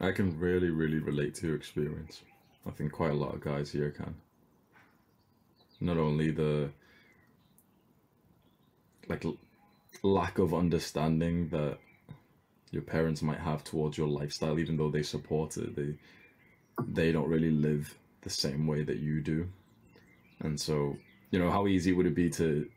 I can really, really relate to your experience. I think quite a lot of guys here can. Not only the like lack of understanding that your parents might have towards your lifestyle, even though they support it, they don't really live the same way that you do. And so, how easy would it be to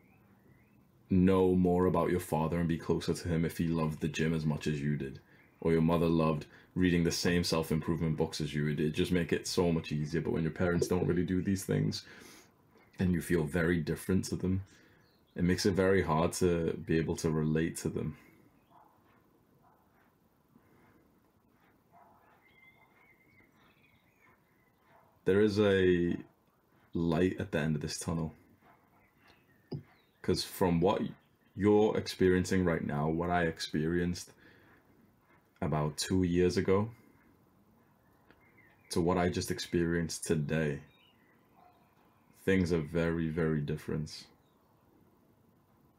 know more about your father and be closer to him if he loved the gym as much as you did, or your mother loved reading the same self-improvement books as you did? Just make it so much easier. But when your parents don't really do these things and you feel very different to them, it makes it very hard to be able to relate to them. There is a light at the end of this tunnel, because from what you're experiencing right now, what I experienced about 2 years ago, to what I just experienced today, things are very, very different.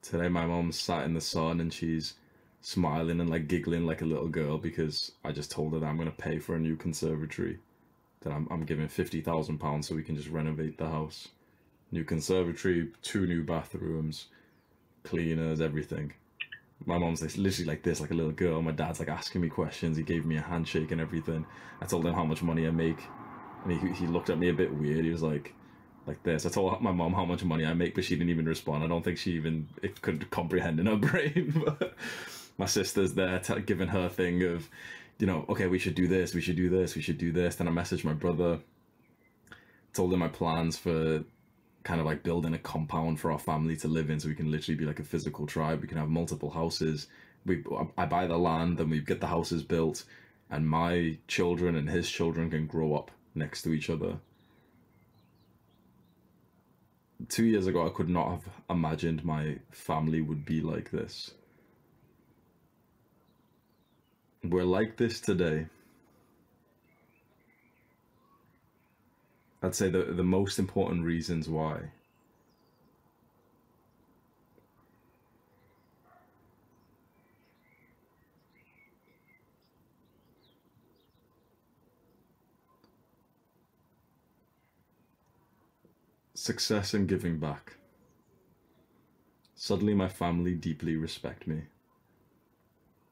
Today my mom sat in the sun and she's smiling and like giggling like a little girl because I just told her that I'm going to pay for a new conservatory, that I'm giving £50,000 so we can just renovate the house. New conservatory, 2 new bathrooms, cleaners, everything. My mom's literally like this, like a little girl. My dad's like asking me questions. He gave me a handshake and everything. I told him how much money I make, and he looked at me a bit weird. He was like this. I told my mom how much money I make, but she didn't even respond. I don't think she even it could comprehend in her brain. But my sister's there giving her thing of, okay, we should do this, we should do this, we should do this. Then I messaged my brother, told him my plans for kind of like building a compound for our family to live in, so we can literally be like a physical tribe. We can have multiple houses. I buy the land, then we get the houses built, and my children and his children can grow up next to each other. 2 years ago, I could not have imagined my family would be like this. We're like this today. I'd say the most important reasons why. Success and giving back. Suddenly my family deeply respect me.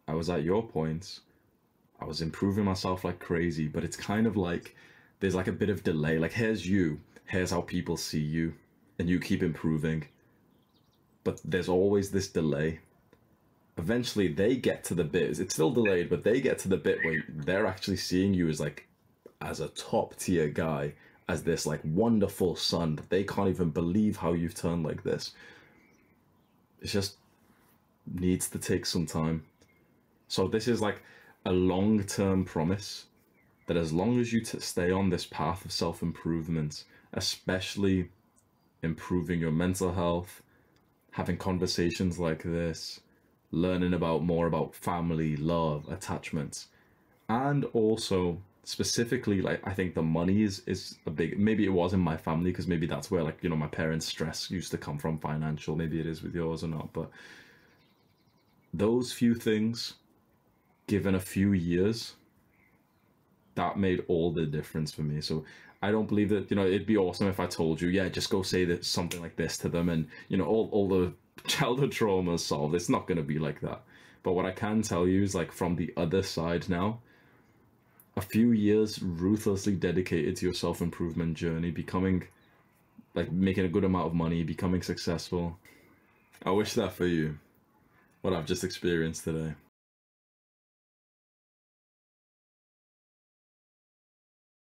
I was at your point. I was improving myself like crazy, but it's kind of like there's like a bit of delay. Like, here's you, here's how people see you, and you keep improving. But there's always this delay. Eventually they get to the bit, it's still delayed, but they get to the bit where they're actually seeing you as like, as a top tier guy, as this like wonderful son that they can't even believe how you've turned like this. It just needs to take some time. So this is like a long-term promise that as long as you stay on this path of self-improvement, especially improving your mental health, having conversations like this, learning more about family, love, attachments, and also specifically, like, I think the money is a big, maybe it was in my family, because maybe that's where, like, my parents' stress used to come from, financial. Maybe it is with yours or not, but those few things, given a few years, that made all the difference for me. So I don't believe that, it'd be awesome if I told you, yeah, just go say that something like this to them and, all the childhood trauma is solved. It's not going to be like that. But what I can tell you is, like, from the other side now, a few years ruthlessly dedicated to your self-improvement journey, becoming, like, making a good amount of money, becoming successful. I wish that for you, what I've just experienced today.